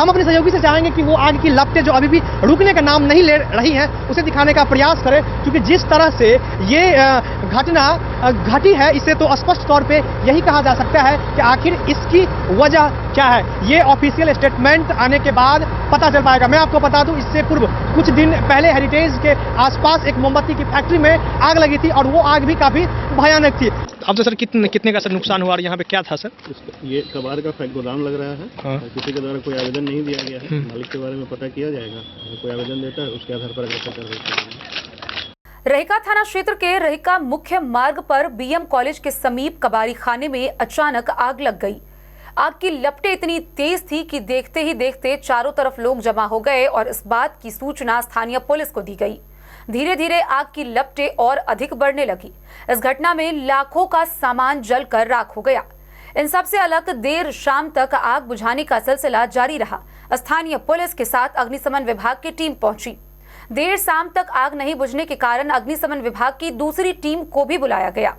हम अपने सहयोगी से चाहेंगे कि वो आग की लपटें जो अभी भी रुकने का नाम नहीं ले रही हैं उसे दिखाने का प्रयास करें, क्योंकि जिस तरह से ये घटना घटी है इससे तो स्पष्ट तौर पे यही कहा जा सकता है कि आखिर इसकी वजह क्या है। ये ऑफिशियल स्टेटमेंट आने के बाद पता चल पाएगा। मैं आपको बता दूं, इससे पूर्व कुछ दिन पहले हेरिटेज के आसपास एक मोमबत्ती की फैक्ट्री में आग लगी थी और वो आग भी काफी भयानक थी। अब तो सर कितने का सर नुकसान हुआ और यहाँ पे क्या था सर? ये कबाड़ का गोदाम लग रहा है। हाँ। किसी के द्वारा कोई आवेदन नहीं दिया गया है। मालिक के बारे में पता किया जाएगा, कोई आवेदन देता है उसके आधार पर कार्रवाई करेंगे। रहिका थाना क्षेत्र के रहिका मुख्य मार्ग पर बीएम कॉलेज के समीप कबाड़ी खाने में अचानक आग लग गई। आग की लपटें इतनी तेज थी कि देखते ही देखते चारों तरफ लोग जमा हो गए और इस बात की सूचना स्थानीय पुलिस को दी गई। धीरे धीरे आग की लपटें और अधिक बढ़ने लगी। इस घटना में लाखों का सामान जलकर राख हो गया। इन सबसे अलग देर शाम तक आग बुझाने का सिलसिला जारी रहा। स्थानीय पुलिस के साथ अग्निशमन विभाग की टीम पहुंची। देर शाम तक आग नहीं बुझने के कारण अग्निशमन विभाग की दूसरी टीम को भी बुलाया गया।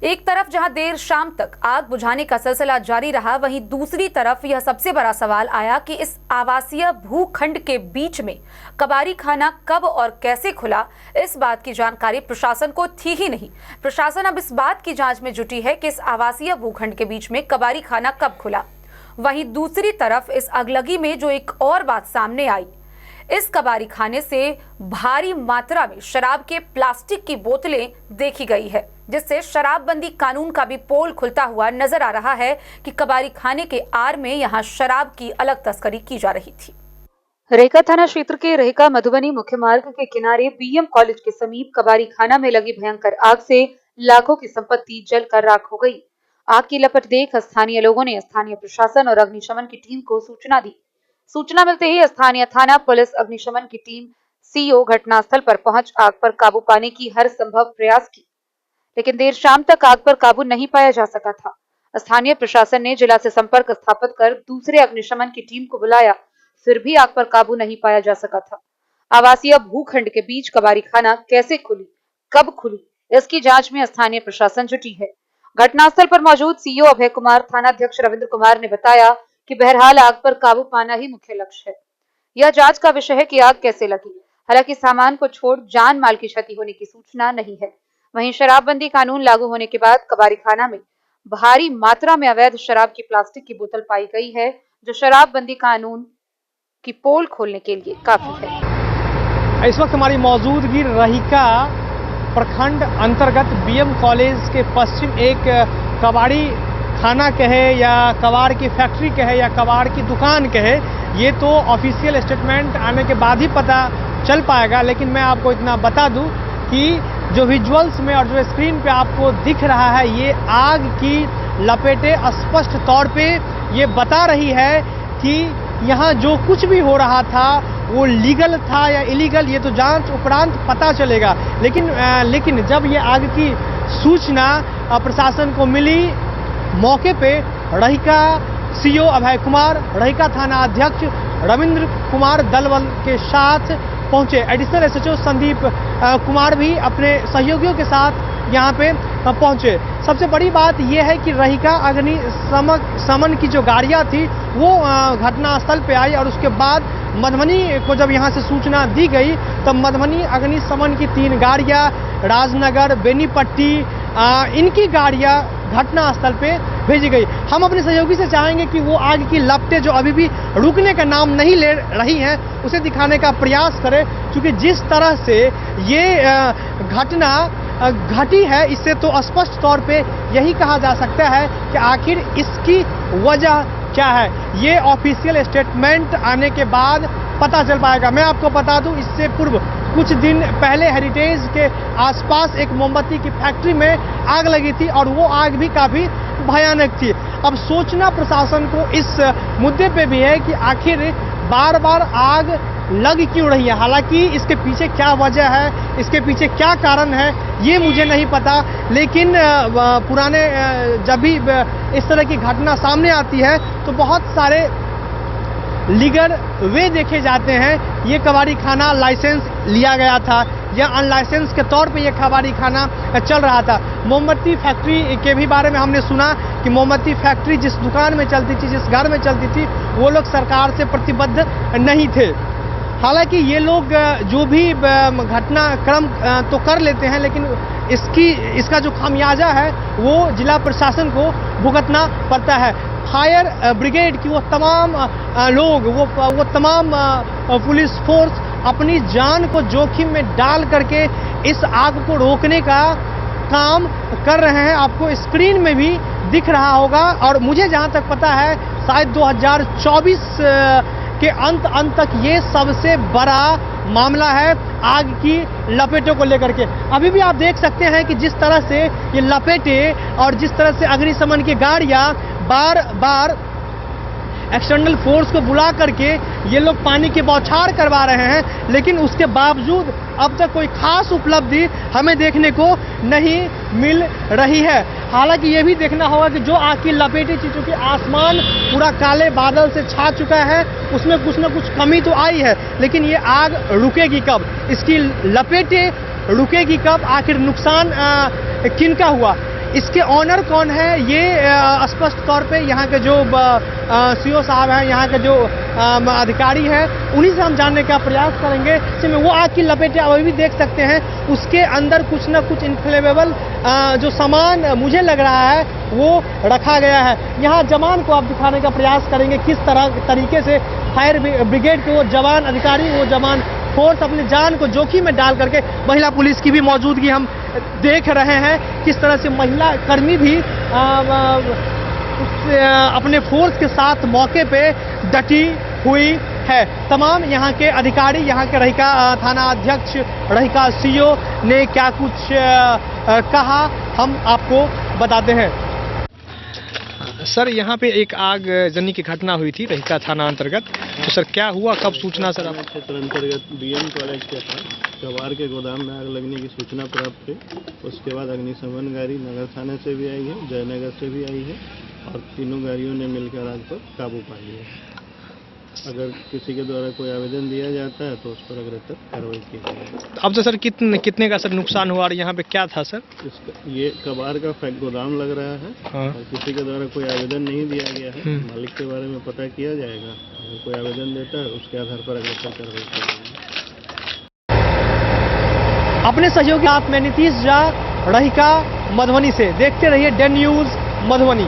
एक तरफ जहां देर शाम तक आग बुझाने का सिलसिला जारी रहा, वहीं दूसरी तरफ यह सबसे बड़ा सवाल आया कि इस आवासीय भूखंड के बीच में कबाड़ी खाना कब और कैसे खुला। इस बात की जानकारी प्रशासन को थी ही नहीं। प्रशासन अब इस बात की जांच में जुटी है कि इस आवासीय भूखंड के बीच में कबाड़ी खाना कब खुला। वहीं दूसरी तरफ इस अगलगी में जो एक और बात सामने आई, इस कबाड़ी खाने से भारी मात्रा में शराब के प्लास्टिक की बोतलें देखी गई है, जिससे शराबबंदी कानून का भी पोल खुलता हुआ नजर आ रहा है कि कबाड़ी खाने के आड़ में यहां शराब की अलग तस्करी की जा रही थी। रहिका थाना क्षेत्र के रहिका मधुबनी मुख्य मार्ग के किनारे बीएम कॉलेज के समीप कबाड़ी खाना में लगी भयंकर आग से लाखों की संपत्ति जलकर राख हो गई। आग की लपट देख स्थानीय लोगों ने स्थानीय प्रशासन और अग्निशमन की टीम को सूचना दी। सूचना मिलते ही स्थानीय थाना पुलिस अग्निशमन की टीम सीओ घटनास्थल पर पहुंच आग पर काबू पाने की हर संभव प्रयास की, लेकिन देर शाम तक आग पर काबू नहीं पाया जा सका था। स्थानीय प्रशासन ने जिला से संपर्क स्थापित कर दूसरे अग्निशमन की टीम को बुलाया, फिर भी आग पर काबू नहीं पाया जा सका था। आवासीय भूखंड के बीच कबाड़ी खाना कैसे खुली, कब खुली, इसकी जांच में स्थानीय प्रशासन जुटी है। घटनास्थल पर मौजूद सीओ अभय कुमार, थानाध्यक्ष रविंद्र कुमार ने बताया कि बहरहाल आग पर काबू पाना ही मुख्य लक्ष्य है। यह जांच का विषय है कि आग कैसे लगी। हालांकि सामान को छोड़ जान माल की क्षति होने की सूचना नहीं है। वहीं शराबबंदी कानून लागू होने के बाद कबाड़ी खाना में भारी मात्रा में अवैध शराब की प्लास्टिक की बोतल पाई गई है, जो शराबबंदी कानून की पोल खोलने के लिए काफी है। इस वक्त हमारी मौजूदगी रहिका प्रखंड अंतर्गत बीएम कॉलेज के पश्चिम एक कबाड़ी खाना कहे या कबाड़ की फैक्ट्री कहे या कबाड़ की दुकान कहे, ये तो ऑफिशियल स्टेटमेंट आने के बाद ही पता चल पाएगा। लेकिन मैं आपको इतना बता दूं कि जो विजुअल्स में और जो स्क्रीन पे आपको दिख रहा है, ये आग की लपेटें स्पष्ट तौर पे ये बता रही है कि यहाँ जो कुछ भी हो रहा था वो लीगल था या इलीगल, ये तो जांच उपरांत पता चलेगा। लेकिन जब ये आग की सूचना प्रशासन को मिली, मौके पे रहिका सीओ अभय कुमार, रहिका थाना अध्यक्ष रविंद्र कुमार दलवल के साथ पहुंचे। एडिशनल एसएचओ संदीप कुमार भी अपने सहयोगियों के साथ यहाँ पे पहुंचे। सबसे बड़ी बात यह है कि रहिका अग्निशमन की जो गाड़ियाँ थी वो घटनास्थल पे आई और उसके बाद मधुबनी को जब यहाँ से सूचना दी गई तब मधुबनी अग्निशमन की 3 गाड़ियाँ, राजनगर, बेनीपट्टी, इनकी गाड़ियाँ घटनास्थल पे भेजी गई। हम अपने सहयोगी से चाहेंगे कि वो आग की लपटें जो अभी भी रुकने का नाम नहीं ले रही हैं उसे दिखाने का प्रयास करें, क्योंकि जिस तरह से ये घटना घटी है इससे तो स्पष्ट तौर पे यही कहा जा सकता है कि आखिर इसकी वजह क्या है। ये ऑफिशियल स्टेटमेंट आने के बाद पता चल पाएगा। मैं आपको बता दूं, इससे पूर्व कुछ दिन पहले हेरिटेज के आसपास एक मोमबत्ती की फैक्ट्री में आग लगी थी और वो आग भी काफी भयानक थी। अब सोचना प्रशासन को इस मुद्दे पे भी है कि आखिर बार बार आग लग क्यों रही है। हालांकि इसके पीछे क्या वजह है, इसके पीछे क्या कारण है, ये मुझे नहीं पता। लेकिन पुराने जब भी इस तरह की घटना सामने आती है तो बहुत सारे लीगल वे देखे जाते हैं। ये कबाड़ी खाना लाइसेंस लिया गया था, या अनलाइसेंस के तौर पे ये कबाड़ी खाना चल रहा था। मोमबत्ती फैक्ट्री के भी बारे में हमने सुना कि मोमबत्ती फैक्ट्री जिस दुकान में चलती थी, जिस घर में चलती थी, वो लोग सरकार से प्रतिबद्ध नहीं थे। हालांकि ये लोग जो भी घटनाक्रम तो कर लेते हैं, लेकिन इसका जो खामियाजा है वो जिला प्रशासन को भुगतना पड़ता है। फायर ब्रिगेड की वो तमाम लोग, वो तमाम पुलिस फोर्स अपनी जान को जोखिम में डाल करके इस आग को रोकने का काम कर रहे हैं। आपको स्क्रीन में भी दिख रहा होगा, और मुझे जहां तक पता है शायद 2024 के अंत तक ये सबसे बड़ा मामला है आग की लपेटों को लेकर के। अभी भी आप देख सकते हैं कि जिस तरह से ये लपेटें और जिस तरह से अग्निशमन की गाड़ियां बार बार एक्सटर्नल फोर्स को बुला करके ये लोग पानी की बौछार करवा रहे हैं, लेकिन उसके बावजूद अब तक कोई खास उपलब्धि हमें देखने को नहीं मिल रही है। हालांकि ये भी देखना होगा कि जो आग की लपेटें थी, चूंकि आसमान पूरा काले बादल से छा चुका है, उसमें कुछ न कुछ कमी तो आई है, लेकिन ये आग रुकेगी कब, इसकी लपेटें रुकेगी कब, आखिर नुकसान किनका हुआ, इसके ऑनर कौन है, ये स्पष्ट तौर पे यहाँ के जो सीओ साहब हैं, यहाँ के जो अधिकारी हैं, उन्हीं से हम जानने का प्रयास करेंगे। इसमें वो आग की लपेटें अभी भी देख सकते हैं, उसके अंदर कुछ ना कुछ इनफ्लेमेबल जो सामान मुझे लग रहा है वो रखा गया है। यहाँ जवान को आप दिखाने का प्रयास करेंगे किस तरीके से फायर ब्रिगेड के वो जवान अधिकारी, वो जवान फोर्स अपनी जान को जोखिम में डाल करके, महिला पुलिस की भी मौजूदगी हम देख रहे हैं, किस तरह से महिला कर्मी भी अपने फोर्स के साथ मौके पे डटी हुई है। तमाम यहाँ के अधिकारी, यहाँ के रहिका थाना अध्यक्ष, रहिका सीओ ने क्या कुछ कहा हम आपको बताते हैं। सर, यहाँ पे एक आग जनी की घटना हुई थी रहिका थाना अंतर्गत, तो सर क्या हुआ, कब सूचना सर? आप क्षेत्र अंतर्गत बीएम कॉलेज के पास कबाड़ के गोदाम में आग लगने की सूचना प्राप्त हुई। उसके बाद अग्निशमन गाड़ी नगर थाने से भी आई है, जयनगर से भी आई है, और तीनों गाड़ियों ने मिलकर आग पर काबू पा लिया। अगर किसी के द्वारा कोई आवेदन दिया जाता है तो उस पर अग्रतर कार्रवाई की जाएगी। अब तो सर कितने का सर नुकसान हुआ, और यहाँ पे क्या था सर? ये कबाड़ का गोदाम लग रहा है। हाँ। और किसी के द्वारा कोई आवेदन नहीं दिया गया है। मालिक के बारे में पता किया जाएगा, अगर कोई आवेदन देता है उसके आधार पर अग्रतर कार्रवाई की जाएगी। अपने सहयोगी साथ में नीतीश झा, रहिका, मधुबनी से। देखते रहिए डेन न्यूज मधुबनी।